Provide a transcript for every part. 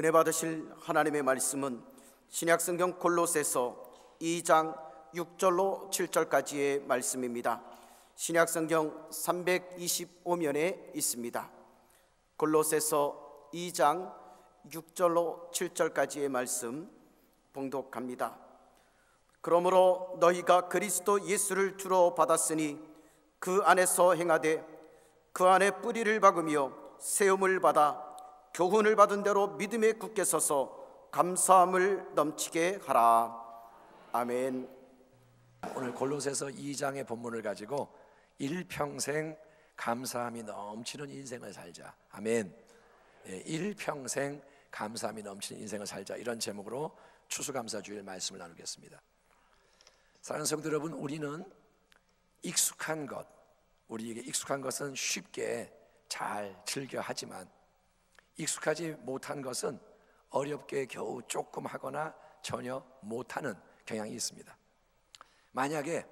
은혜 받으실 하나님의 말씀은 신약성경 골로새서 2장 6절로 7절까지의 말씀입니다. 신약성경 325면에 있습니다. 골로새서 2장 6절로 7절까지의 말씀 봉독합니다. 그러므로 너희가 그리스도 예수를 주로 받았으니 그 안에서 행하되 그 안에 뿌리를 박으며 세움을 받아 교훈을 받은 대로 믿음에 굳게 서서 감사함을 넘치게 하라. 아멘. 오늘 골로새서 2장의 본문을 가지고 일평생 감사함이 넘치는 인생을 살자. 아멘. 일평생 감사함이 넘치는 인생을 살자, 이런 제목으로 추수감사주일 말씀을 나누겠습니다. 사랑하는 성도 여러분, 우리는 익숙한 것, 우리에게 익숙한 것은 쉽게 잘 즐겨 하지만 익숙하지 못한 것은 어렵게 겨우 조금 하거나 전혀 못하는 경향이 있습니다. 만약에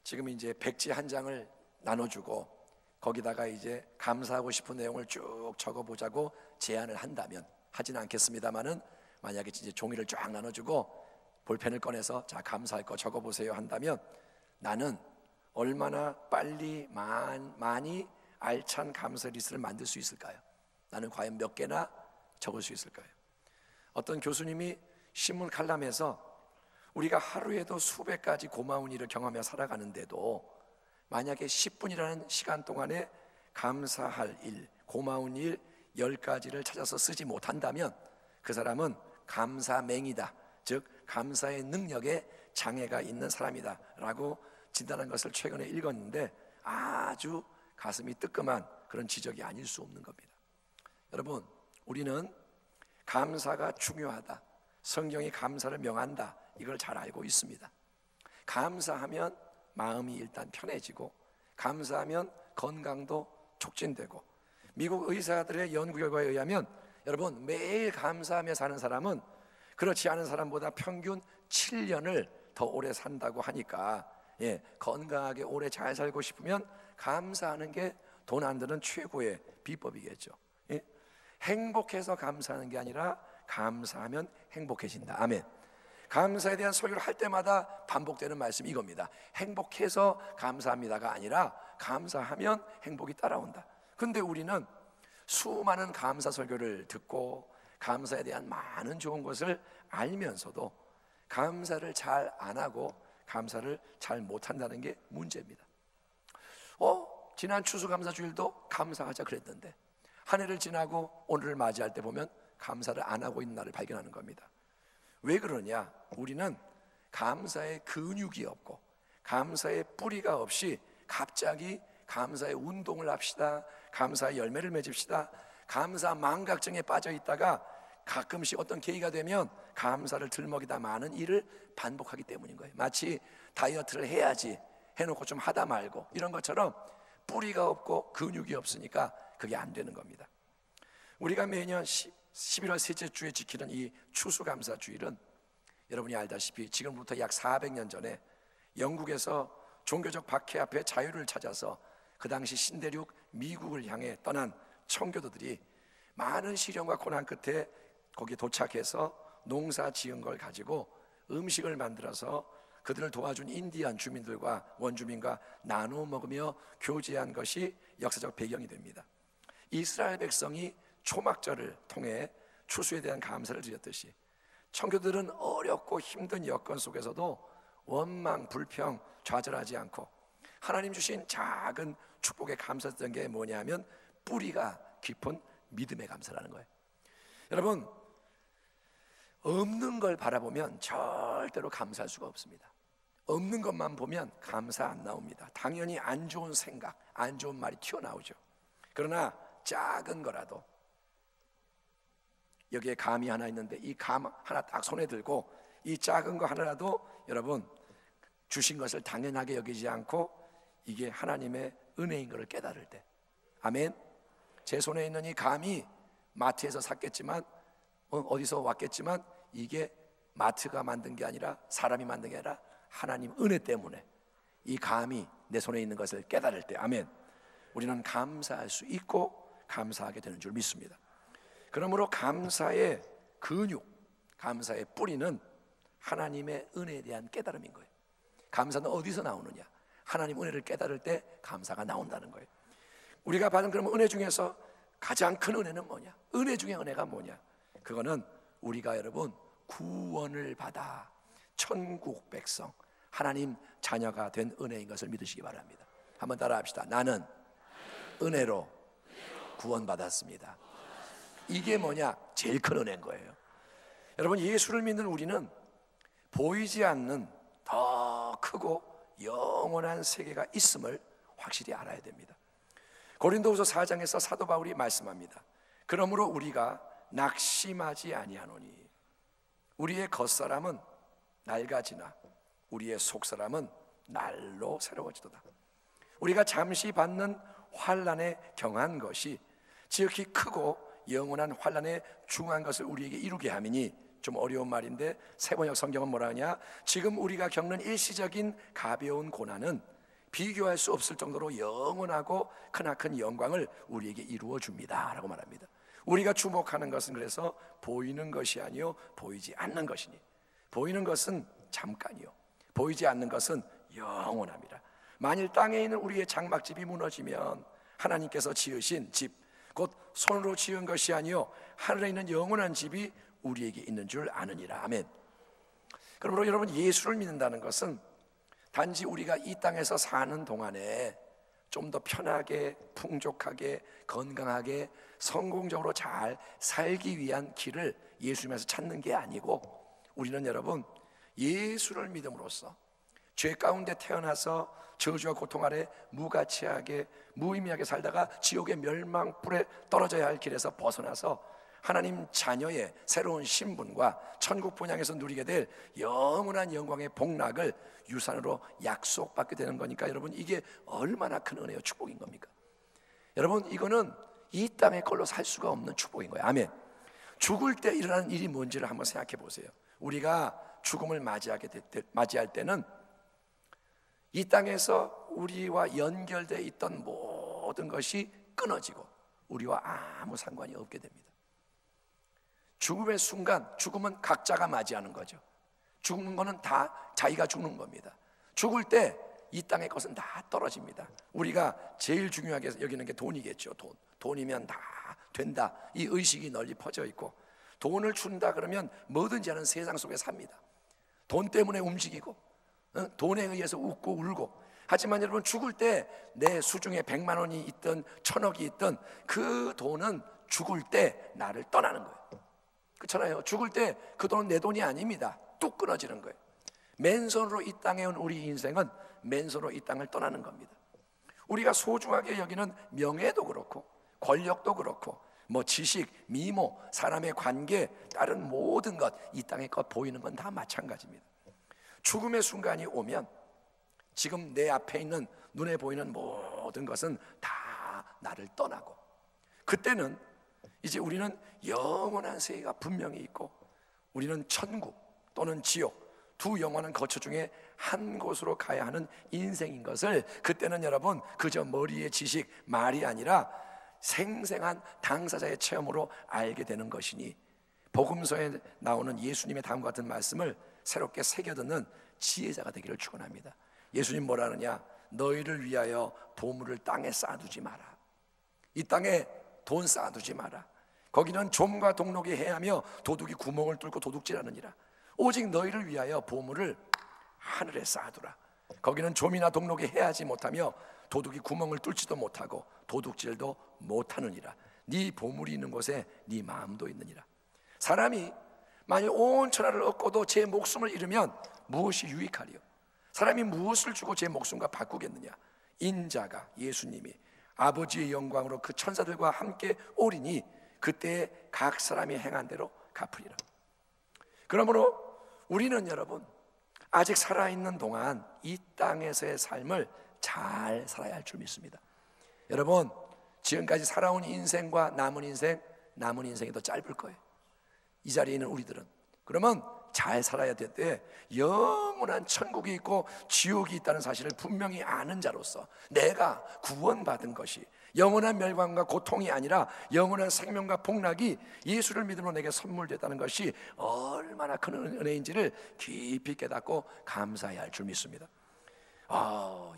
지금 이제 백지 한 장을 나눠주고 거기다가 이제 감사하고 싶은 내용을 쭉 적어보자고 제안을 한다면, 하지는 않겠습니다만은 만약에 이제 종이를 쫙 나눠주고 볼펜을 꺼내서 자, 감사할 거 적어보세요 한다면 나는 얼마나 빨리 많이 알찬 감사 리스트를 만들 수 있을까요? 나는 과연 몇 개나 적을 수 있을까요? 어떤 교수님이 신문 칼럼에서 우리가 하루에도 수백 가지 고마운 일을 경험하며 살아가는데도 만약에 10분이라는 시간 동안에 감사할 일, 고마운 일 10가지를 찾아서 쓰지 못한다면 그 사람은 감사맹이다, 즉 감사의 능력에 장애가 있는 사람이다 라고 진단한 것을 최근에 읽었는데 아주 가슴이 뜨끔한 그런 지적이 아닐 수 없는 겁니다. 여러분, 우리는 감사가 중요하다, 성경이 감사를 명한다, 이걸 잘 알고 있습니다. 감사하면 마음이 일단 편해지고, 감사하면 건강도 촉진되고, 미국 의사들의 연구 결과에 의하면 여러분, 매일 감사하며 사는 사람은 그렇지 않은 사람보다 평균 7년을 더 오래 산다고 하니까 건강하게 오래 잘 살고 싶으면 감사하는 게 돈 안 드는 최고의 비법이겠죠. 행복해서 감사하는 게 아니라 감사하면 행복해진다. 아멘. 감사에 대한 설교를 할 때마다 반복되는 말씀이 이겁니다. 행복해서 감사합니다가 아니라 감사하면 행복이 따라온다. 근데 우리는 수많은 감사 설교를 듣고 감사에 대한 많은 좋은 것을 알면서도 감사를 잘 안 하고 감사를 잘 못한다는 게 문제입니다. 지난 추수감사주일도 감사하자 그랬는데 한 해를 지나고 오늘을 맞이할 때 보면 감사를 안 하고 있는 날을 발견하는 겁니다. 왜 그러냐? 우리는 감사의 근육이 없고 감사의 뿌리가 없이 갑자기 감사의 운동을 합시다, 감사의 열매를 맺읍시다, 감사 망각증에 빠져 있다가 가끔씩 어떤 계기가 되면 감사를 들먹이다 마는 일을 반복하기 때문인 거예요. 마치 다이어트를 해야지 해놓고 좀 하다 말고 이런 것처럼 뿌리가 없고 근육이 없으니까 그게 안 되는 겁니다. 우리가 매년 11월 셋째 주에 지키는 이 추수감사주일은 여러분이 알다시피 지금부터 약 400년 전에 영국에서 종교적 박해 앞에 자유를 찾아서 그 당시 신대륙 미국을 향해 떠난 청교도들이 많은 시련과 고난 끝에 거기에 도착해서 농사 지은 걸 가지고 음식을 만들어서 그들을 도와준 인디안 주민들과 원주민과 나누어 먹으며 교제한 것이 역사적 배경이 됩니다. 이스라엘 백성이 초막절을 통해 추수에 대한 감사를 드렸듯이 청교들은 어렵고 힘든 여건 속에서도 원망, 불평, 좌절하지 않고 하나님 주신 작은 축복에 감사했던 게 뭐냐면 뿌리가 깊은 믿음의 감사라는 거예요. 여러분, 없는 걸 바라보면 절대로 감사할 수가 없습니다. 없는 것만 보면 감사 안 나옵니다. 당연히 안 좋은 생각, 안 좋은 말이 튀어나오죠. 그러나 작은 거라도, 여기에 감이 하나 있는데 이 감 하나 딱 손에 들고 이 작은 거 하나라도 여러분 주신 것을 당연하게 여기지 않고 이게 하나님의 은혜인 것을 깨달을 때, 아멘. 제 손에 있는 이 감이 마트에서 샀겠지만 어디서 왔겠지만 이게 마트가 만든 게 아니라 사람이 만든 게 아니라 하나님 은혜 때문에 이 감이 내 손에 있는 것을 깨달을 때, 아멘, 우리는 감사할 수 있고 감사하게 되는 줄 믿습니다. 그러므로 감사의 근육, 감사의 뿌리는 하나님의 은혜에 대한 깨달음인 거예요. 감사는 어디서 나오느냐? 하나님 은혜를 깨달을 때 감사가 나온다는 거예요. 우리가 받은 그러면 은혜 중에서 가장 큰 은혜는 뭐냐? 은혜 중에 은혜가 뭐냐? 그거는 우리가 여러분 구원을 받아 천국 백성, 하나님 자녀가 된 은혜인 것을 믿으시기 바랍니다. 한번 따라 합시다. 나는 은혜로 구원받았습니다. 이게 뭐냐? 제일 큰 은혜인 거예요. 여러분, 예수를 믿는 우리는 보이지 않는 더 크고 영원한 세계가 있음을 확실히 알아야 됩니다. 고린도후서 4장에서 사도 바울이 말씀합니다. 그러므로 우리가 낙심하지 아니하노니 우리의 겉사람은 낡아지나 우리의 속사람은 날로 새로워지도다. 우리가 잠시 받는 환난에 경한 것이 지극히 크고 영원한 환난에 중한 것을 우리에게 이루게 함이니, 좀 어려운 말인데 세번역 성경은 뭐라 하냐? 지금 우리가 겪는 일시적인 가벼운 고난은 비교할 수 없을 정도로 영원하고 크나큰 영광을 우리에게 이루어 줍니다 라고 말합니다. 우리가 주목하는 것은 그래서 보이는 것이 아니요 보이지 않는 것이니, 보이는 것은 잠깐이요 보이지 않는 것은 영원합니다. 만일 땅에 있는 우리의 장막집이 무너지면 하나님께서 지으신 집, 곧 손으로 지은 것이 아니요 하늘에 있는 영원한 집이 우리에게 있는 줄 아느니라. 아멘. 그러므로 여러분, 예수를 믿는다는 것은 단지 우리가 이 땅에서 사는 동안에 좀 더 편하게, 풍족하게, 건강하게, 성공적으로 잘 살기 위한 길을 예수님에서 찾는 게 아니고, 우리는 여러분 예수를 믿음으로써 죄 가운데 태어나서 저주와 고통 아래 무가치하게 무의미하게 살다가 지옥의 멸망불에 떨어져야 할 길에서 벗어나서 하나님 자녀의 새로운 신분과 천국 본향에서 누리게 될 영원한 영광의 복락을 유산으로 약속받게 되는 거니까, 여러분 이게 얼마나 큰 은혜요 축복인 겁니까? 여러분, 이거는 이 땅의 걸로 살 수가 없는 축복인 거예요. 아멘. 죽을 때 일어나는 일이 뭔지를 한번 생각해 보세요. 우리가 죽음을 맞이할 때는 이 땅에서 우리와 연결되어 있던 모든 것이 끊어지고 우리와 아무 상관이 없게 됩니다. 죽음의 순간, 죽음은 각자가 맞이하는 거죠. 죽는 거는 다 자기가 죽는 겁니다. 죽을 때 이 땅의 것은 다 떨어집니다. 우리가 제일 중요하게 여기는 게 돈이겠죠. 돈이면 다 된다, 이 의식이 널리 퍼져 있고, 돈을 준다 그러면 뭐든지 하는 세상 속에 삽니다. 돈 때문에 움직이고 돈에 의해서 웃고 울고. 하지만 여러분, 죽을 때 내 수중에 100만 원이 있든 1000억이 있든 그 돈은 죽을 때 나를 떠나는 거예요. 그렇잖아요. 죽을 때 그 돈은 내 돈이 아닙니다. 뚝 끊어지는 거예요. 맨손으로 이 땅에 온 우리 인생은 맨손으로 이 땅을 떠나는 겁니다. 우리가 소중하게 여기는 명예도 그렇고 권력도 그렇고 뭐 지식, 미모, 사람의 관계, 다른 모든 것, 이 땅의 것 보이는 건 다 마찬가지입니다. 죽음의 순간이 오면 지금 내 앞에 있는 눈에 보이는 모든 것은 다 나를 떠나고, 그때는 이제 우리는 영원한 세계가 분명히 있고, 우리는 천국 또는 지옥 두 영원한 거처 중에 한 곳으로 가야 하는 인생인 것을 그때는 여러분 그저 머리의 지식, 말이 아니라 생생한 당사자의 체험으로 알게 되는 것이니, 복음서에 나오는 예수님의 다음과 같은 말씀을 새롭게 새겨듣는 지혜자가 되기를 축원합니다. 예수님 뭐라 하느냐? 너희를 위하여 보물을 땅에 쌓아두지 마라. 이 땅에 돈 쌓아두지 마라. 거기는 좀과 동록이 해하며 도둑이 구멍을 뚫고 도둑질하느니라. 오직 너희를 위하여 보물을 하늘에 쌓아두라. 거기는 좀이나 동록이 해하지 못하며 도둑이 구멍을 뚫지도 못하고 도둑질도 못하느니라. 네 보물이 있는 곳에 네 마음도 있느니라. 사람이 만일 온 천하를 얻고도 제 목숨을 잃으면 무엇이 유익하리요? 사람이 무엇을 주고 제 목숨과 바꾸겠느냐? 인자가, 예수님이 아버지의 영광으로 그 천사들과 함께 오리니 그때 각 사람이 행한 대로 갚으리라. 그러므로 우리는 여러분 아직 살아있는 동안 이 땅에서의 삶을 잘 살아야 할 줄 믿습니다. 여러분, 지금까지 살아온 인생과 남은 인생이 더 짧을 거예요. 이 자리에 있는 우리들은. 그러면 잘 살아야 되는데 영원한 천국이 있고 지옥이 있다는 사실을 분명히 아는 자로서 내가 구원받은 것이 영원한 멸망과 고통이 아니라 영원한 생명과 복락이 예수를 믿음으로 내게 선물됐다는 것이 얼마나 큰 은혜인지를 깊이 깨닫고 감사해야 할 줄 믿습니다.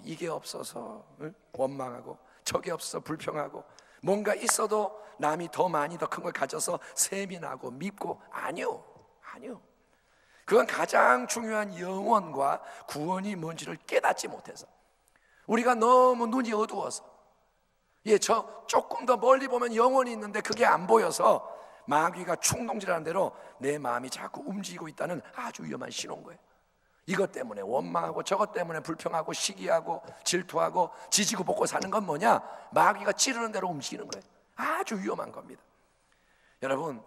이게 없어서 원망하고 저게 없어서 불평하고 뭔가 있어도 남이 더 많이 더 큰 걸 가져서 세민하고 밉고 아니요. 그건 가장 중요한 영원과 구원이 뭔지를 깨닫지 못해서 우리가 너무 눈이 어두워서 저 조금 더 멀리 보면 영원이 있는데 그게 안 보여서 마귀가 충동질하는 대로 내 마음이 자꾸 움직이고 있다는 아주 위험한 신호인 거예요. 이것 때문에 원망하고 저것 때문에 불평하고 시기하고 질투하고 지지고 볶고 사는 건 뭐냐? 마귀가 찌르는 대로 움직이는 거예요. 아주 위험한 겁니다. 여러분,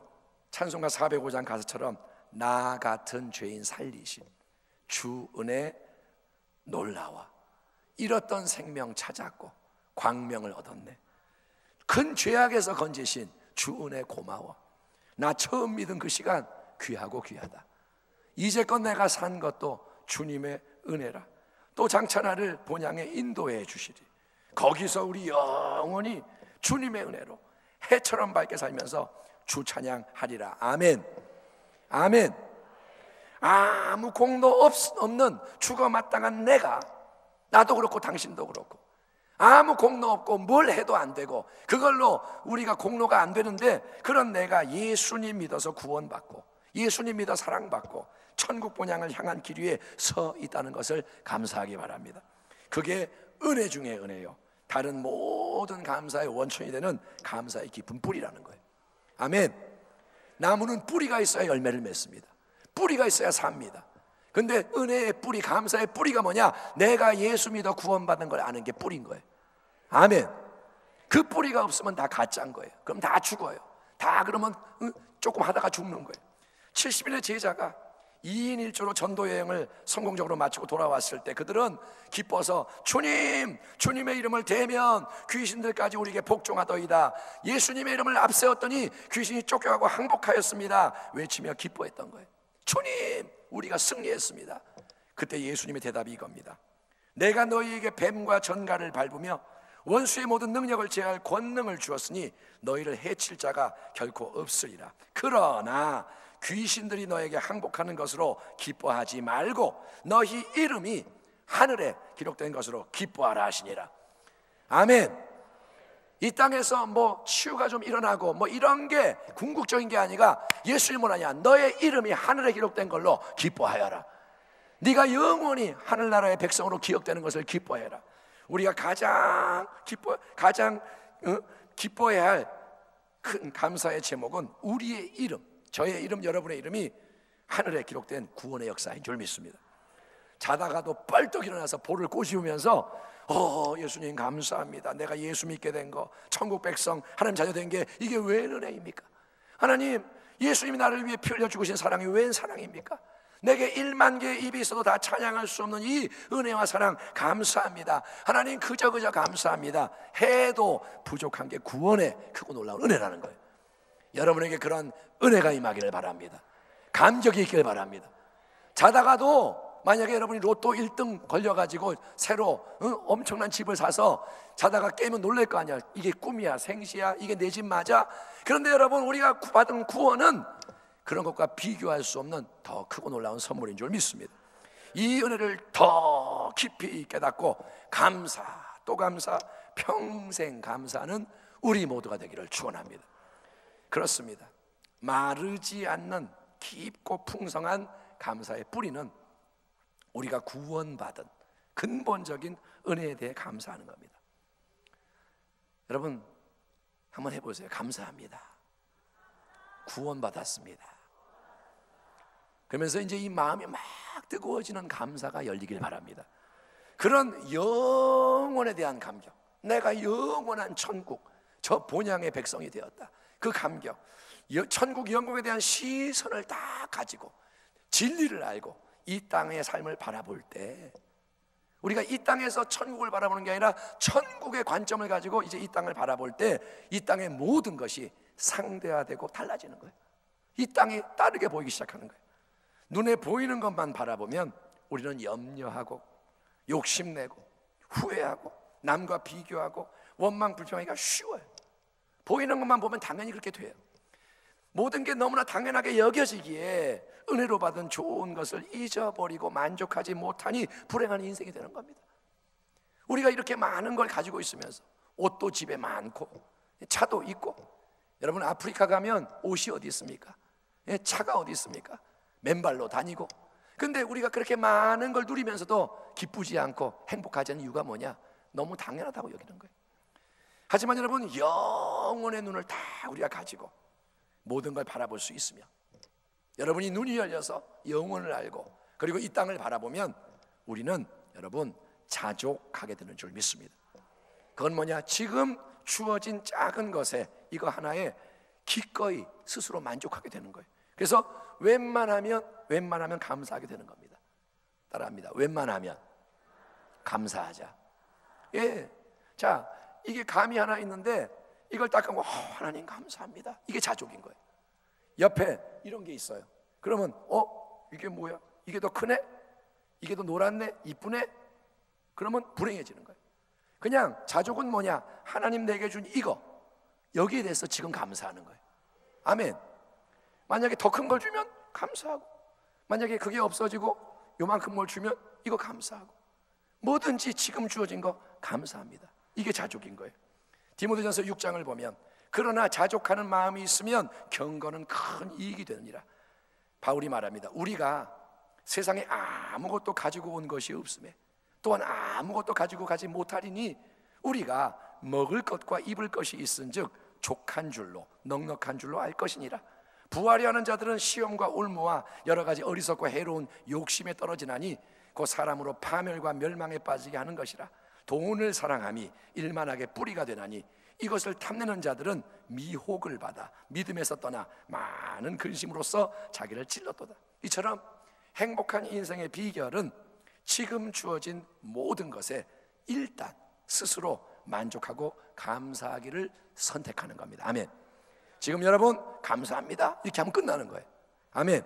찬송가 405장 가사처럼 나 같은 죄인 살리신 주 은혜 놀라와 잃었던 생명 찾았고 광명을 얻었네. 큰 죄악에서 건지신 주 은혜 고마워. 나 처음 믿은 그 시간 귀하고 귀하다. 이제껏 내가 산 것도 주님의 은혜라. 또 장차 나를 본향에 인도해 주시리. 거기서 우리 영원히 주님의 은혜로 해처럼 밝게 살면서 주 찬양하리라. 아멘. 아멘. 아무 공도 없는 죽어 마땅한 내가, 나도 그렇고 당신도 그렇고 아무 공로 없고 뭘 해도 안 되고 그걸로 우리가 공로가 안 되는데 그런 내가 예수님 믿어서 구원받고 예수님 믿어 사랑받고 천국 본향을 향한 길 위에 서 있다는 것을 감사하기 바랍니다. 그게 은혜 중에 은혜요. 다른 모든 감사의 원천이 되는 감사의 깊은 뿌리라는 거예요. 아멘. 나무는 뿌리가 있어야 열매를 맺습니다. 뿌리가 있어야 삽니다. 근데 은혜의 뿌리, 감사의 뿌리가 뭐냐? 내가 예수 믿어 구원받은 걸 아는 게 뿌리인 거예요. 아멘. 그 뿌리가 없으면 다 가짜인 거예요. 그럼 다 죽어요. 다 그러면 조금 하다가 죽는 거예요. 70인의 제자가 2인 1조로 전도 여행을 성공적으로 마치고 돌아왔을 때 그들은 기뻐서 주님의 이름을 대면 귀신들까지 우리에게 복종하더이다. 예수님의 이름을 앞세웠더니 귀신이 쫓겨가고 항복하였습니다. 외치며 기뻐했던 거예요. 주님, 우리가 승리했습니다. 그때 예수님의 대답이 이겁니다. 내가 너희에게 뱀과 전갈을 밟으며 원수의 모든 능력을 제할 권능을 주었으니 너희를 해칠 자가 결코 없으리라. 그러나 귀신들이 너에게 항복하는 것으로 기뻐하지 말고 너희 이름이 하늘에 기록된 것으로 기뻐하라 하시니라. 아멘. 이 땅에서 뭐 치유가 좀 일어나고 뭐 이런 게 궁극적인 게 아니라 예수님 뭐라냐? 너의 이름이 하늘에 기록된 걸로 기뻐하여라. 네가 영원히 하늘나라의 백성으로 기억되는 것을 기뻐해라. 우리가 가장 기뻐해야 할 큰 감사의 제목은 우리의 이름, 저의 이름, 여러분의 이름이 하늘에 기록된 구원의 역사인 줄 믿습니다. 자다가도 뻘떡 일어나서 볼을 꼬집으면서 예수님 감사합니다. 내가 예수 믿게 된 거, 천국 백성, 하나님 자녀 된 게 이게 웬 은혜입니까? 하나님, 예수님이 나를 위해 피 흘려 죽으신 사랑이 웬 사랑입니까? 내게 1만 개의 입이 있어도 다 찬양할 수 없는 이 은혜와 사랑 감사합니다. 하나님 그저 감사합니다 해도 부족한 게 구원의 크고 놀라운 은혜라는 거예요. 여러분에게 그런 은혜가 임하기를 바랍니다. 감격이 있기를 바랍니다. 자다가도 만약에 여러분이 로또 1등 걸려가지고 새로 엄청난 집을 사서 자다가 깨면 놀랄 거 아니야. 이게 꿈이야, 생시야, 이게 내 집 맞아? 그런데 여러분, 우리가 받은 구원은 그런 것과 비교할 수 없는 더 크고 놀라운 선물인 줄 믿습니다. 이 은혜를 더 깊이 깨닫고 감사, 또 감사, 평생 감사하는 우리 모두가 되기를 축원합니다. 그렇습니다. 마르지 않는 깊고 풍성한 감사의 뿌리는 우리가 구원받은 근본적인 은혜에 대해 감사하는 겁니다. 여러분 한번 해보세요. 감사합니다. 구원받았습니다. 그러면서 이제 이 마음이 막 뜨거워지는 감사가 열리길 바랍니다. 그런 영원에 대한 감격, 내가 영원한 천국, 저 본향의 백성이 되었다. 그 감격, 천국 영국에 대한 시선을 딱 가지고 진리를 알고 이 땅의 삶을 바라볼 때, 우리가 이 땅에서 천국을 바라보는 게 아니라 천국의 관점을 가지고 이제 이 땅을 바라볼 때 이 땅의 모든 것이 상대화되고 달라지는 거예요. 이 땅이 다르게 보이기 시작하는 거예요. 눈에 보이는 것만 바라보면 우리는 염려하고 욕심내고 후회하고 남과 비교하고 원망 불평하기가 쉬워요. 보이는 것만 보면 당연히 그렇게 돼요. 모든 게 너무나 당연하게 여겨지기에 은혜로 받은 좋은 것을 잊어버리고 만족하지 못하니 불행한 인생이 되는 겁니다. 우리가 이렇게 많은 걸 가지고 있으면서 옷도 집에 많고 차도 있고, 여러분 아프리카 가면 옷이 어디 있습니까? 차가 어디 있습니까? 맨발로 다니고. 근데 우리가 그렇게 많은 걸 누리면서도 기쁘지 않고 행복하지 않은 이유가 뭐냐? 너무 당연하다고 여기는 거예요. 하지만 여러분, 영혼의 눈을 다 우리가 가지고 모든 걸 바라볼 수 있으면, 여러분이 눈이 열려서 영혼을 알고 그리고 이 땅을 바라보면 우리는 여러분 자족하게 되는 줄 믿습니다. 그건 뭐냐? 지금 주어진 작은 것에 이거 하나에 기꺼이 스스로 만족하게 되는 거예요. 그래서 웬만하면 감사하게 되는 겁니다. 따라합니다. 웬만하면 감사하자. 예. 자, 이게 감이 하나 있는데 이걸 딱 하고 하나님 감사합니다. 이게 자족인 거예요. 옆에 이런 게 있어요. 그러면 이게 뭐야? 이게 더 크네? 이게 더 노랗네? 이쁘네? 그러면 불행해지는 거예요. 그냥 자족은 뭐냐? 하나님 내게 준 이거, 여기에 대해서 지금 감사하는 거예요. 아멘. 만약에 더 큰 걸 주면 감사하고, 만약에 그게 없어지고 요만큼 뭘 주면 이거 감사하고, 뭐든지 지금 주어진 거 감사합니다. 이게 자족인 거예요. 디모데전서 6장을 보면 그러나 자족하는 마음이 있으면 경건은 큰 이익이 되느니라. 바울이 말합니다. 우리가 세상에 아무것도 가지고 온 것이 없음에 또한 아무것도 가지고 가지 못하리니 우리가 먹을 것과 입을 것이 있은즉 족한 줄로 넉넉한 줄로 알 것이니라. 부하려 하는 자들은 시험과 올무와 여러 가지 어리석고 해로운 욕심에 떨어지나니 곧 사람으로 파멸과 멸망에 빠지게 하는 것이라. 돈을 사랑함이 일만하게 뿌리가 되나니 이것을 탐내는 자들은 미혹을 받아 믿음에서 떠나 많은 근심으로써 자기를 찔렀도다. 이처럼 행복한 인생의 비결은 지금 주어진 모든 것에 일단 스스로 만족하고 감사하기를 선택하는 겁니다. 아멘. 지금 여러분 감사합니다 이렇게 하면 끝나는 거예요. 아멘.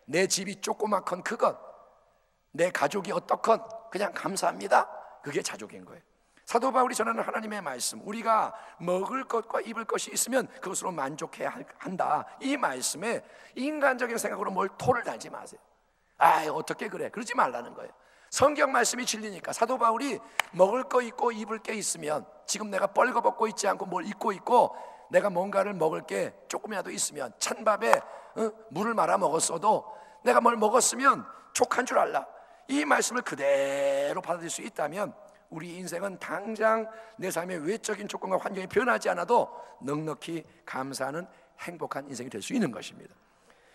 내 집이 조그맣건 크건 내 가족이 어떻건 그냥 감사합니다. 그게 자족인 거예요. 사도 바울이 전하는 하나님의 말씀, 우리가 먹을 것과 입을 것이 있으면 그것으로 만족해야 한다, 이 말씀에 인간적인 생각으로 뭘 토를 달지 마세요. 어떻게 그래? 그러지 말라는 거예요. 성경 말씀이 진리니까. 사도 바울이 먹을 거 있고 입을 게 있으면, 지금 내가 뻘거벗고 있지 않고 뭘 입고 있고 내가 뭔가를 먹을 게 조금이라도 있으면, 찬밥에 물을 말아 먹었어도 내가 뭘 먹었으면 족한 줄 알라. 이 말씀을 그대로 받아들일 수 있다면 우리 인생은 당장 내 삶의 외적인 조건과 환경이 변하지 않아도 넉넉히 감사하는 행복한 인생이 될 수 있는 것입니다.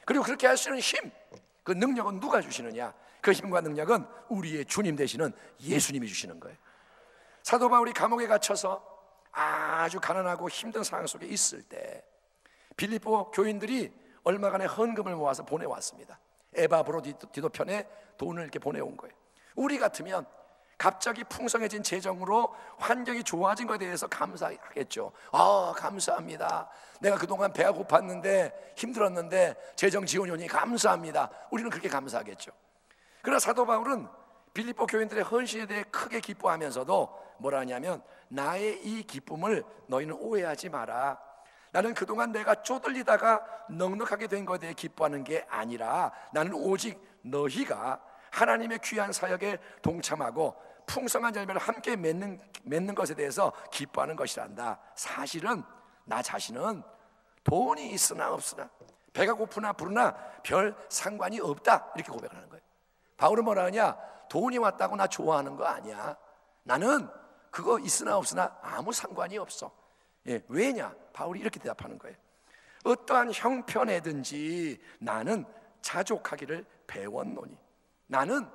그리고 그렇게 할 수 있는 힘, 그 능력은 누가 주시느냐? 그 힘과 능력은 우리의 주님 되시는 예수님이 주시는 거예요. 사도 바울이 감옥에 갇혀서 아주 가난하고 힘든 상황 속에 있을 때 빌립보 교인들이 얼마간의 헌금을 모아서 보내왔습니다. 에바브로디도 편에 돈을 이렇게 보내온 거예요. 우리 같으면 갑자기 풍성해진 재정으로 환경이 좋아진 것에 대해서 감사하겠죠. 감사합니다. 내가 그동안 배가 고팠는데 힘들었는데 재정 지원이 오니 감사합니다. 우리는 그렇게 감사하겠죠. 그러나 사도 바울은 빌립보 교인들의 헌신에 대해 크게 기뻐하면서도 뭐라 하냐면, 나의 이 기쁨을 너희는 오해하지 마라. 나는 그동안 내가 쪼들리다가 넉넉하게 된 것에 대해 기뻐하는 게 아니라 나는 오직 너희가 하나님의 귀한 사역에 동참하고 풍성한 열매를 함께 맺는 것에 대해서 기뻐하는 것이란다. 사실은 나 자신은 돈이 있으나 없으나 배가 고프나 부르나 별 상관이 없다, 이렇게 고백하는 거예요. 바울은 뭐라 하냐? 돈이 왔다고 나 좋아하는 거 아니야. 나는 그거 있으나 없으나 아무 상관이 없어. 왜냐? 바울이 이렇게 대답하는 거예요. 어떠한 형편에든지 나는 자족하기를 배웠노니, 나는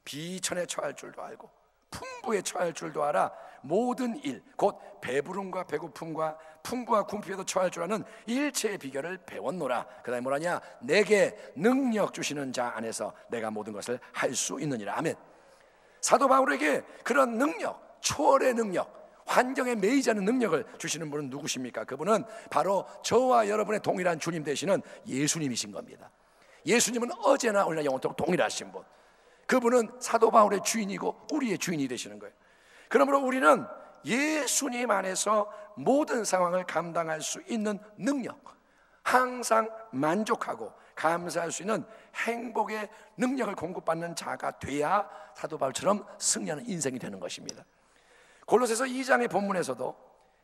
비천에 처할 줄도 알고 풍부에 처할 줄도 알아 모든 일, 곧 배부름과 배고픔과 풍부와 궁핍에도 처할 줄 아는 일체의 비결을 배웠노라. 그 다음에 뭐라냐? 내게 능력 주시는 자 안에서 내가 모든 것을 할 수 있느니라. 아멘. 사도 바울에게 그런 능력, 초월의 능력, 환경에 매이지 않는 능력을 주시는 분은 누구십니까? 그분은 바로 저와 여러분의 동일한 주님 되시는 예수님이신 겁니다. 예수님은 어제나 오늘나 영원토록 동일하신 분, 그분은 사도 바울의 주인이고 우리의 주인이 되시는 거예요. 그러므로 우리는 예수님 안에서 모든 상황을 감당할 수 있는 능력, 항상 만족하고 감사할 수 있는 행복의 능력을 공급받는 자가 돼야 사도 바울처럼 승리하는 인생이 되는 것입니다. 골로새서 2장의 본문에서도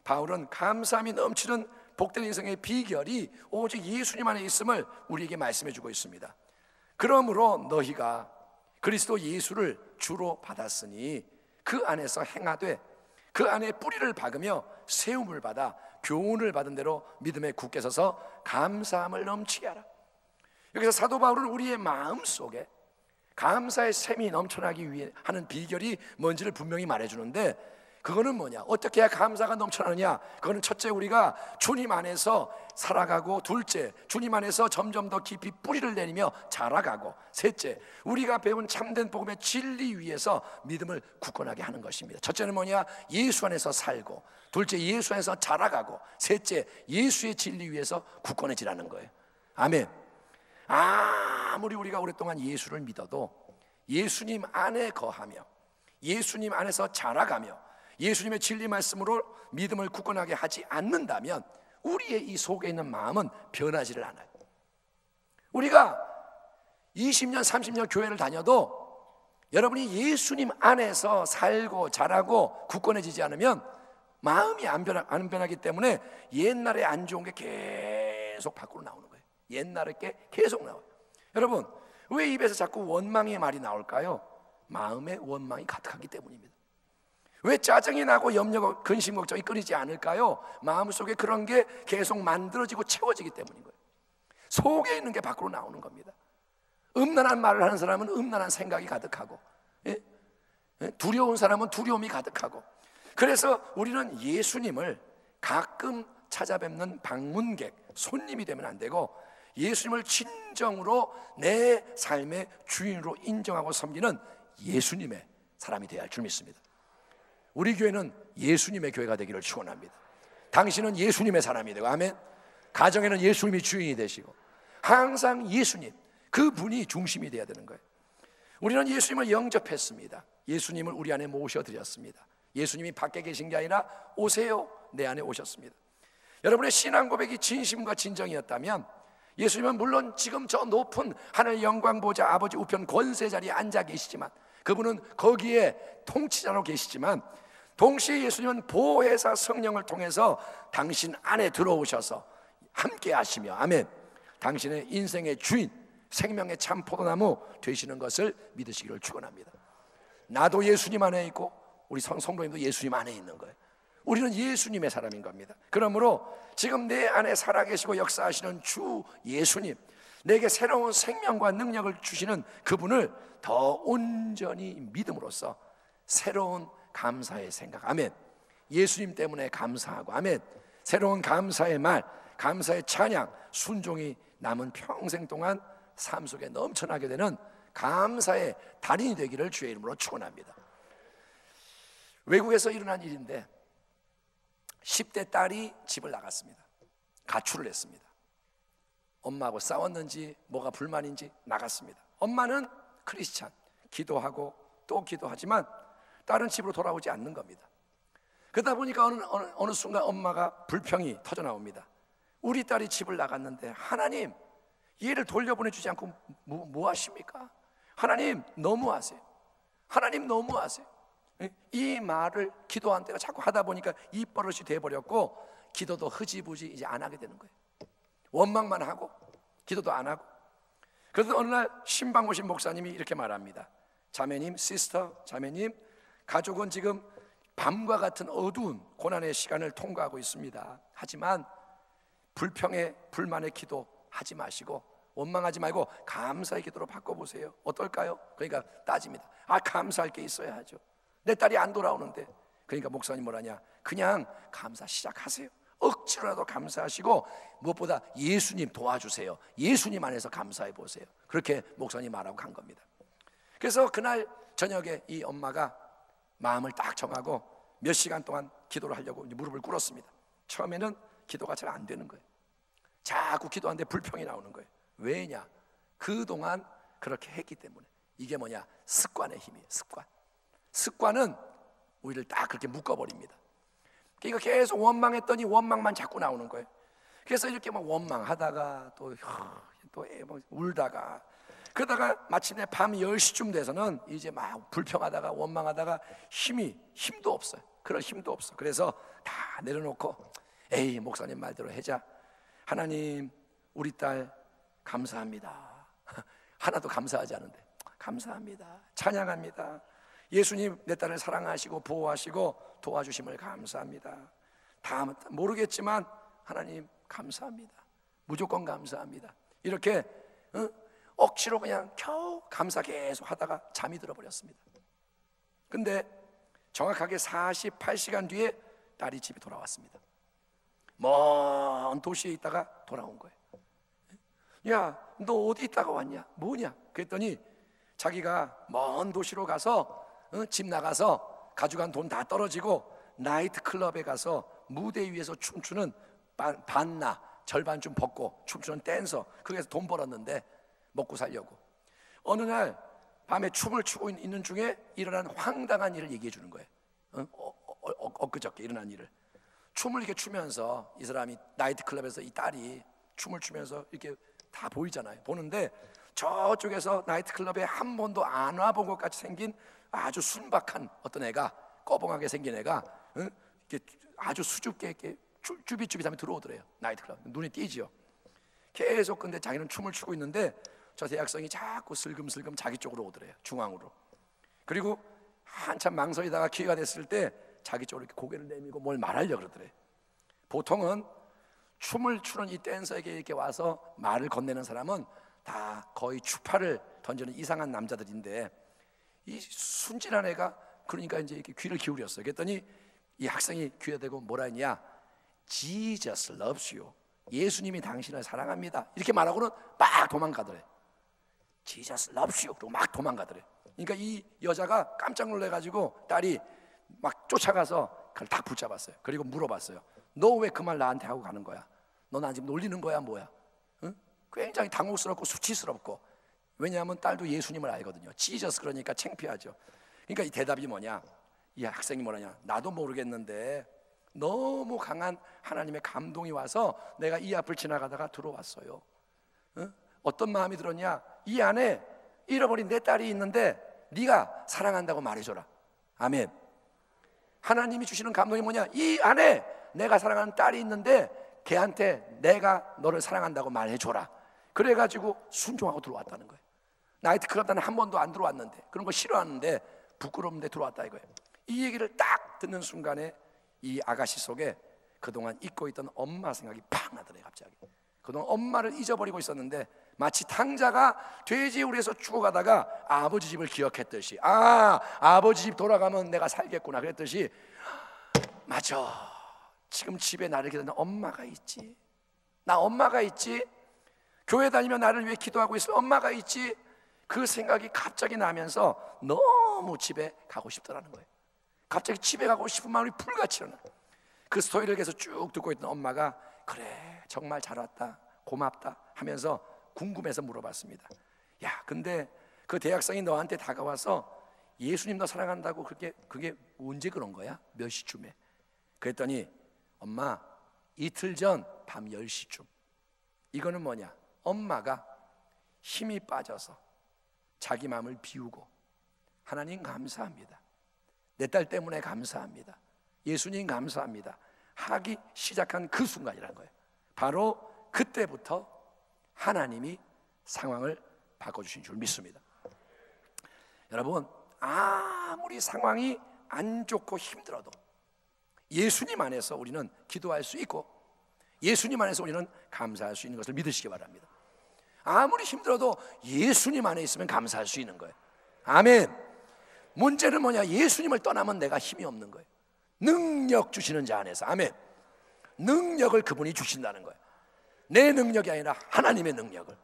바울은 감사함이 넘치는 복된 인생의 비결이 오직 예수님 안에 있음을 우리에게 말씀해 주고 있습니다. 그러므로 너희가 그리스도 예수를 주로 받았으니 그 안에서 행하되 그 안에 뿌리를 박으며 세움을 받아 교훈을 받은 대로 믿음에 굳게 서서 감사함을 넘치게 하라. 여기서 사도 바울은 우리의 마음 속에 감사의 샘이 넘쳐나기 위해 하는 비결이 뭔지를 분명히 말해주는데, 그거는 뭐냐? 어떻게 해야 감사가 넘쳐나느냐? 그거는 첫째, 우리가 주님 안에서 살아가고, 둘째, 주님 안에서 점점 더 깊이 뿌리를 내리며 자라가고, 셋째, 우리가 배운 참된 복음의 진리 위에서 믿음을 굳건하게 하는 것입니다. 첫째는 뭐냐? 예수 안에서 살고, 둘째, 예수 안에서 자라가고, 셋째, 예수의 진리 위에서 굳건해지라는 거예요. 아멘. 아무리 우리가 오랫동안 예수를 믿어도 예수님 안에 거하며 예수님 안에서 자라가며 예수님의 진리 말씀으로 믿음을 굳건하게 하지 않는다면 우리의 이 속에 있는 마음은 변하지를 않아요. 우리가 20년, 30년 교회를 다녀도 여러분이 예수님 안에서 살고 자라고 굳건해지지 않으면 마음이 안 변하기 때문에 옛날에 안 좋은 게 계속 밖으로 나오는 거예요. 옛날에 게 계속 나와요. 여러분, 왜 입에서 자꾸 원망의 말이 나올까요? 마음에 원망이 가득하기 때문입니다. 왜 짜증이 나고 염려가, 근심, 걱정이 끊이지 않을까요? 마음속에 그런 게 계속 만들어지고 채워지기 때문인 거예요. 속에 있는 게 밖으로 나오는 겁니다. 음란한 말을 하는 사람은 음란한 생각이 가득하고, 두려운 사람은 두려움이 가득하고, 그래서 우리는 예수님을 가끔 찾아뵙는 방문객, 손님이 되면 안 되고 예수님을 진정으로 내 삶의 주인으로 인정하고 섬기는 예수님의 사람이 되어야 할 줄 믿습니다. 우리 교회는 예수님의 교회가 되기를 축원합니다. 당신은 예수님의 사람이 되고, 아멘. 가정에는 예수님이 주인이 되시고 항상 예수님, 그분이 중심이 되어야 되는 거예요. 우리는 예수님을 영접했습니다. 예수님을 우리 안에 모셔드렸습니다. 예수님이 밖에 계신 게 아니라 오세요, 내 안에 오셨습니다. 여러분의 신앙 고백이 진심과 진정이었다면 예수님은 물론 지금 저 높은 하늘 영광 보좌 아버지 우편 권세 자리에 앉아 계시지만, 그분은 거기에 통치자로 계시지만, 동시에 예수님은 보혜사 성령을 통해서 당신 안에 들어오셔서 함께 하시며, 아멘, 당신의 인생의 주인, 생명의 참 포도나무 되시는 것을 믿으시기를 축원합니다. 나도 예수님 안에 있고 우리 성도님도 예수님 안에 있는 거예요. 우리는 예수님의 사람인 겁니다. 그러므로 지금 내 안에 살아계시고 역사하시는 주 예수님, 내게 새로운 생명과 능력을 주시는 그분을 더 온전히 믿음으로써 새로운 감사의 생각, 아멘, 예수님 때문에 감사하고, 아멘, 새로운 감사의 말, 감사의 찬양, 순종이 남은 평생 동안 삶 속에 넘쳐나게 되는 감사의 달인이 되기를 주의 이름으로 축원합니다. 외국에서 일어난 일인데 10대 딸이 집을 나갔습니다. 가출을 했습니다. 엄마하고 싸웠는지 뭐가 불만인지 나갔습니다. 엄마는 크리스찬, 기도하고 또 기도하지만 딸은 집으로 돌아오지 않는 겁니다. 그러다 보니까 어느 순간 엄마가 불평이 터져 나옵니다. 우리 딸이 집을 나갔는데 하나님, 얘를 돌려보내주지 않고 뭐 하십니까? 하나님 너무하세요. 하나님 너무하세요. 이 말을 기도한 때가 자꾸 하다 보니까 입버릇이 돼버렸고 기도도 흐지부지 이제 안 하게 되는 거예요. 원망만 하고 기도도 안 하고. 그래서 어느 날 신방모신 목사님이 이렇게 말합니다. 자매님, 시스터, 자매님, 가족은 지금 밤과 같은 어두운 고난의 시간을 통과하고 있습니다. 하지만 불평에 불만의 기도 하지 마시고 원망하지 말고 감사의 기도로 바꿔보세요. 어떨까요? 그러니까 따집니다. 감사할 게 있어야 하죠. 내 딸이 안 돌아오는데. 그러니까 목사님 뭐라냐, 그냥 감사 시작하세요. 억지로라도 감사하시고 무엇보다 예수님 도와주세요. 예수님 안에서 감사해 보세요. 그렇게 목사님 말하고 간 겁니다. 그래서 그날 저녁에 이 엄마가 마음을 딱 정하고 몇 시간 동안 기도를 하려고 무릎을 꿇었습니다. 처음에는 기도가 잘 안 되는 거예요. 자꾸 기도하는데 불평이 나오는 거예요. 왜냐? 그동안 그렇게 했기 때문에. 이게 뭐냐? 습관의 힘이에요. 습관은 우리를 딱 그렇게 묶어버립니다. 그러니까 계속 원망했더니 원망만 자꾸 나오는 거예요. 그래서 이렇게 막 원망하다가 또 울다가, 그러다가 마침내 밤 10시쯤 돼서는 이제 막 불평하다가 원망하다가 힘도 없어요. 그럴 힘도 없어. 그래서 다 내려놓고, 에이, 목사님 말대로 하자. 하나님, 우리 딸 감사합니다. 하나도 감사하지 않은데 감사합니다. 찬양합니다. 예수님, 내 딸을 사랑하시고 보호하시고 도와주심을 감사합니다. 다 모르겠지만 하나님 감사합니다. 무조건 감사합니다. 이렇게 억지로 그냥 겨우 감사 계속 하다가 잠이 들어버렸습니다. 근데 정확하게 48시간 뒤에 딸이 집에 돌아왔습니다. 먼 도시에 있다가 돌아온 거예요. 야, 너 어디 있다가 왔냐? 뭐냐? 그랬더니 자기가 먼 도시로 가서 집 나가서 가져간 돈 다 떨어지고 나이트 클럽에 가서 무대 위에서 춤추는 반나 절반쯤 벗고 춤추는 댄서, 거기서 돈 벌었는데 먹고 살려고. 어느 날 밤에 춤을 추고 있는 중에 일어난 황당한 일을 얘기해 주는 거예요. 엊그저께 일어난 일을. 춤을 이렇게 추면서 이 사람이 나이트 클럽에서 이 딸이 춤을 추면서 이렇게 다 보이잖아요. 보는데 저쪽에서 나이트 클럽에 한 번도 안 와본 것 같이 생긴 아주 순박한 어떤 애가, 꺼벙하게 생긴 애가 이렇게 아주 수줍게 이렇게 쭈빗쭈빗하면 들어오더래요. 나이트 클럽. 눈에 띄지요. 계속. 근데 자기는 춤을 추고 있는데 저 대학생이 자꾸 슬금슬금 자기 쪽으로 오더래요. 중앙으로. 그리고 한참 망설이다가 기회가 됐을 때 자기 쪽으로 이렇게 고개를 내밀고 뭘 말하려고 그러더래요. 보통은 춤을 추는 이 댄서에게 이렇게 와서 말을 건네는 사람은 다 거의 추파를 던지는 이상한 남자들인데, 이 순진한 애가 그러니까 이제 이렇게 귀를 기울였어요. 그랬더니 이 학생이 귀에 대고 뭐라 했냐? Jesus loves you. 예수님이 당신을 사랑합니다. 이렇게 말하고는 막 도망가더래. Jesus loves you. 그리고 막 도망가더래. 그러니까 이 여자가 깜짝 놀래가지고 딸이 막 쫓아가서 그걸 딱 붙잡았어요. 그리고 물어봤어요. 너 왜 그 말 나한테 하고 가는 거야? 너 나 지금 놀리는 거야 뭐야? 응? 굉장히 당혹스럽고 수치스럽고. 왜냐하면 딸도 예수님을 알거든요. 지저스 그러니까 창피하죠. 그러니까 이 대답이 뭐냐? 이 학생이 뭐라냐? 나도 모르겠는데 너무 강한 하나님의 감동이 와서 내가 이 앞을 지나가다가 들어왔어요. 응? 어떤 마음이 들었냐? 이 안에 잃어버린 내 딸이 있는데 네가 사랑한다고 말해줘라. 아멘. 하나님이 주시는 감동이 뭐냐? 이 안에 내가 사랑하는 딸이 있는데 걔한테 내가 너를 사랑한다고 말해줘라. 그래가지고 순종하고 들어왔다는 거예요. 나이트클럽 나는 한 번도 안 들어왔는데, 그런 거 싫어하는데 부끄러운데 들어왔다 이거예요. 이 얘기를 딱 듣는 순간에 이 아가씨 속에 그동안 잊고 있던 엄마 생각이 팍 나더래요. 갑자기 그동안 엄마를 잊어버리고 있었는데 마치 탕자가 돼지우리에서 죽어가다가 아버지 집을 기억했듯이, 아버지 집 돌아가면 내가 살겠구나 그랬듯이, 맞아, 지금 집에 나를 기다리는 엄마가 있지. 나 엄마가 있지. 교회 다니며 나를 위해 기도하고 있을 엄마가 있지. 그 생각이 갑자기 나면서 너무 집에 가고 싶더라는 거예요. 갑자기 집에 가고 싶은 마음이 불같이 일어나. 그 스토리를 계속 쭉 듣고 있던 엄마가 그래 정말 잘 왔다 고맙다 하면서 궁금해서 물어봤습니다. 야, 근데 그 대학생이 너한테 다가와서 예수님 너 사랑한다고 그게 언제 그런 거야? 몇 시쯤에? 그랬더니 엄마 이틀 전 밤 10시쯤. 이거는 뭐냐? 엄마가 힘이 빠져서 자기 마음을 비우고 하나님 감사합니다. 내 딸 때문에 감사합니다. 예수님 감사합니다. 하기 시작한 그 순간이라는 거예요. 바로 그때부터 하나님이 상황을 바꿔주신 줄 믿습니다. 여러분, 아무리 상황이 안 좋고 힘들어도 예수님 안에서 우리는 기도할 수 있고 예수님 안에서 우리는 감사할 수 있는 것을 믿으시기 바랍니다. 아무리 힘들어도 예수님 안에 있으면 감사할 수 있는 거예요. 아멘. 문제는 뭐냐? 예수님을 떠나면 내가 힘이 없는 거예요. 능력 주시는 자 안에서. 아멘. 능력을 그분이 주신다는 거예요. 내 능력이 아니라 하나님의 능력을.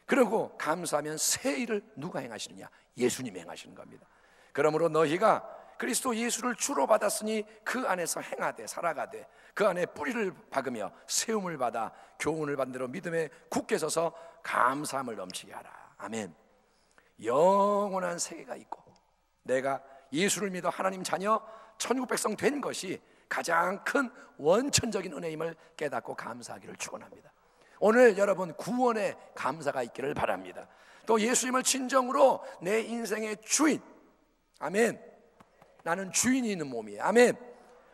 그리고 감사하면 새 일을 누가 행하시느냐? 예수님이 행하시는 겁니다. 그러므로 너희가 그리스도 예수를 주로 받았으니 그 안에서 행하되 살아가되 그 안에 뿌리를 박으며 세움을 받아 교훈을 받은 대로 믿음에 굳게 서서 감사함을 넘치게 하라. 아멘. 영원한 세계가 있고 내가 예수를 믿어 하나님 자녀 천국 백성 된 것이 가장 큰 원천적인 은혜임을 깨닫고 감사하기를 축원합니다. 오늘 여러분 구원의 감사가 있기를 바랍니다. 또 예수님을 진정으로 내 인생의 주인, 아멘. 나는 주인이 있는 몸이에요. 아멘.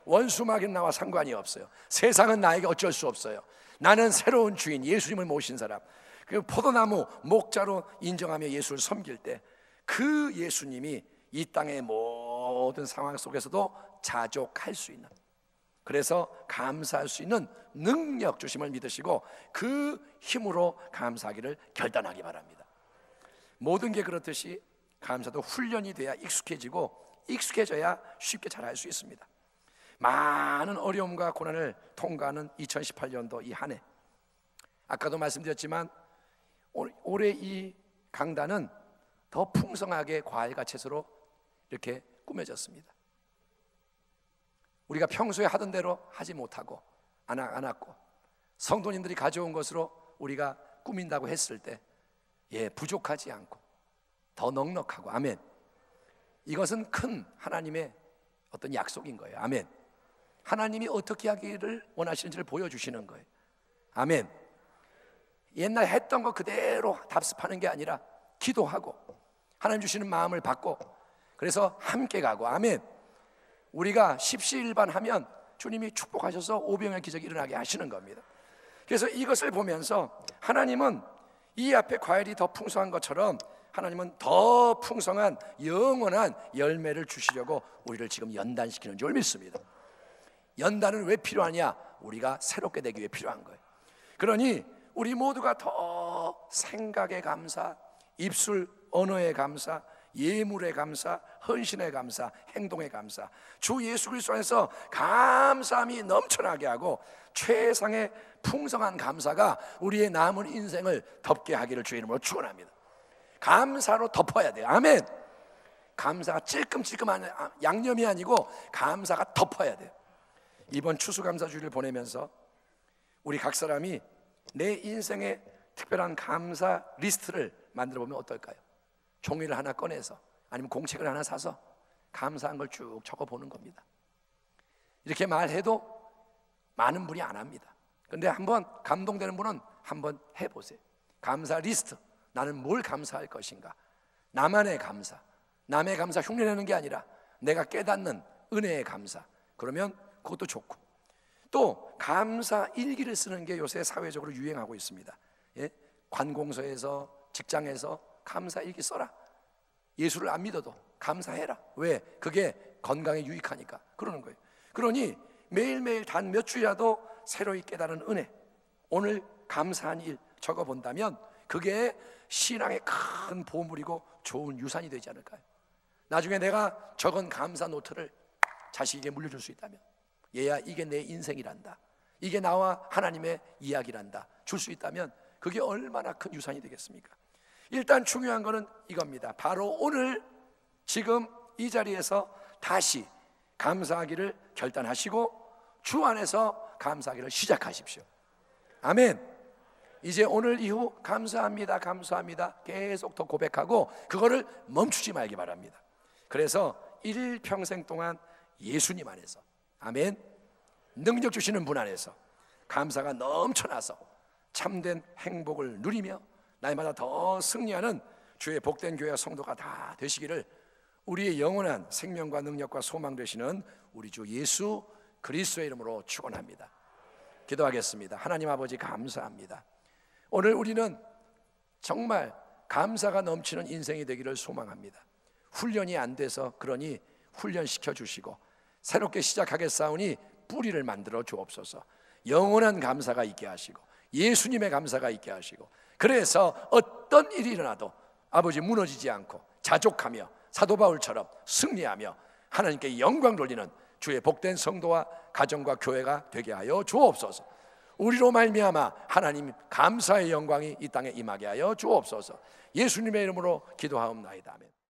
원수막은 나와 상관이 없어요. 세상은 나에게 어쩔 수 없어요. 나는 새로운 주인, 예수님을 모신 사람, 그 포도나무 목자로 인정하며 예수를 섬길 때 그 예수님이 이 땅의 모든 상황 속에서도 자족할 수 있는, 그래서 감사할 수 있는 능력 주심을 믿으시고 그 힘으로 감사하기를 결단하기 바랍니다. 모든 게 그렇듯이 감사도 훈련이 돼야 익숙해지고 익숙해져야 쉽게 잘할 수 있습니다. 많은 어려움과 고난을 통과하는 2018년도 이 한 해, 아까도 말씀드렸지만 올해 이 강단은 더 풍성하게 과일과 채소로 이렇게 꾸며졌습니다. 우리가 평소에 하던 대로 하지 못하고 안 왔고 성도님들이 가져온 것으로 우리가 꾸민다고 했을 때 부족하지 않고 더 넉넉하고, 아멘. 이것은 큰 하나님의 어떤 약속인 거예요. 아멘. 하나님이 어떻게 하기를 원하시는지를 보여주시는 거예요. 아멘. 옛날 했던 거 그대로 답습하는 게 아니라 기도하고 하나님 주시는 마음을 받고 그래서 함께 가고, 아멘. 우리가 십시일반하면 주님이 축복하셔서 오병이어 기적이 일어나게 하시는 겁니다. 그래서 이것을 보면서 하나님은 이 앞에 과일이 더 풍성한 것처럼 하나님은 더 풍성한 영원한 열매를 주시려고 우리를 지금 연단시키는 줄 믿습니다. 연단은 왜 필요하냐? 우리가 새롭게 되기 위해 필요한 거예요. 그러니 우리 모두가 더 생각의 감사, 입술 언어의 감사, 예물의 감사, 헌신의 감사, 행동의 감사, 주 예수 그리스도 안에서 감사함이 넘쳐나게 하고 최상의 풍성한 감사가 우리의 남은 인생을 덮게 하기를 주의 이름으로 축원합니다. 감사로 덮어야 돼요. 아멘. 감사가 찔끔찔끔한 양념이 아니고 감사가 덮어야 돼요. 이번 추수감사주의를 보내면서 우리 각 사람이 내 인생의 특별한 감사 리스트를 만들어 보면 어떨까요? 종이를 하나 꺼내서 아니면 공책을 하나 사서 감사한 걸 쭉 적어보는 겁니다. 이렇게 말해도 많은 분이 안 합니다. 그런데 한번 감동되는 분은 한번 해보세요. 감사 리스트, 나는 뭘 감사할 것인가? 나만의 감사, 남의 감사 흉내내는 게 아니라 내가 깨닫는 은혜의 감사, 그러면 그것도 좋고, 또 감사 일기를 쓰는 게 요새 사회적으로 유행하고 있습니다. 관공서에서, 직장에서 감사 일기 써라. 예수를 안 믿어도 감사해라. 왜? 그게 건강에 유익하니까 그러는 거예요. 그러니 매일매일 단 몇 주라도 새로이 깨달은 은혜, 오늘 감사한 일 적어본다면 그게 신앙의 큰 보물이고 좋은 유산이 되지 않을까요? 나중에 내가 적은 감사 노트를 자식에게 물려줄 수 있다면, 얘야 이게 내 인생이란다, 이게 나와 하나님의 이야기란다 줄 수 있다면 그게 얼마나 큰 유산이 되겠습니까? 일단 중요한 거는 이겁니다. 바로 오늘 지금 이 자리에서 다시 감사하기를 결단하시고 주 안에서 감사하기를 시작하십시오. 아멘. 이제 오늘 이후 감사합니다, 감사합니다 계속 더 고백하고 그거를 멈추지 말기 바랍니다. 그래서 일평생 동안 예수님 안에서, 아멘, 능력 주시는 분 안에서 감사가 넘쳐나서 참된 행복을 누리며 날마다 더 승리하는 주의 복된 교회와 성도가 다 되시기를 우리의 영원한 생명과 능력과 소망 되시는 우리 주 예수 그리스도의 이름으로 축원합니다. 기도하겠습니다. 하나님 아버지 감사합니다. 오늘 우리는 정말 감사가 넘치는 인생이 되기를 소망합니다. 훈련이 안 돼서 그러니 훈련시켜 주시고 새롭게 시작하겠사오니 뿌리를 만들어 주옵소서. 영원한 감사가 있게 하시고 예수님의 감사가 있게 하시고, 그래서 어떤 일이 일어나도 아버지 무너지지 않고 자족하며 사도 바울처럼 승리하며 하나님께 영광 돌리는 주의 복된 성도와 가정과 교회가 되게 하여 주옵소서. 우리로 말미암아 하나님 감사의 영광이 이 땅에 임하게 하여 주옵소서. 예수님의 이름으로 기도하옵나이다. 아멘.